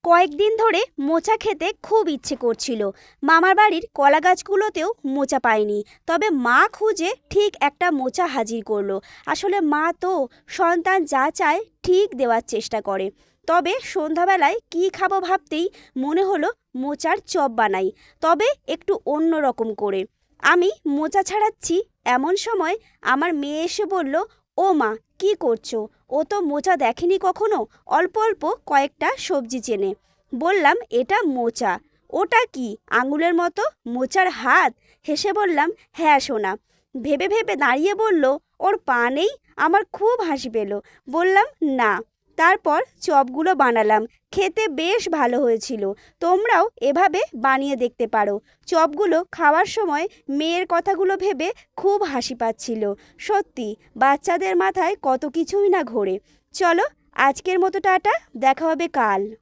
কয়েকদিন ধরে মোচা খেতে খুব ইচ্ছে করছিল। মামার বাড়ির কলা গাছগুলোতেও মোচা পাইনি, তবে মা খুঁজে ঠিক একটা মোচা হাজির করলো। আসলে মা তো সন্তান যা চায় ঠিক দেওয়ার চেষ্টা করে। তবে সন্ধ্যাবেলায় কি খাবো ভাবতেই মনে হলো মোচার চপ বানাই, তবে একটু অন্য রকম করে। আমি মোচা ছাড়াচ্ছি, এমন সময় আমার মেয়ে এসে বলল, ও মা, কি করছো? ও তো মোচা দেখেনি কখনো। অল্প অল্প কয়েকটা সবজি চেনে। বললাম, এটা মোচা। ওটা কি, আঙুলের মতো মোচার হাত? হেসে বললাম, হ্যাঁ সোনা। ভেবে ভেবে দাঁড়িয়ে বলল, ওর পা নেই? আমার খুব হাসি পেল। বললাম, না। তারপর চপগুলো বানালাম, খেতে বেশ ভালো হয়েছিল। তোমরাও এভাবে বানিয়ে দেখতে পারো। চপগুলো খাওয়ার সময় মেয়ের কথাগুলো ভেবে খুব হাসি পাচ্ছিল। সত্যি, বাচ্চাদের মাথায় কত কিছুই না ঘোরে। চলো, আজকের মতো টাটা, দেখা হবে কাল।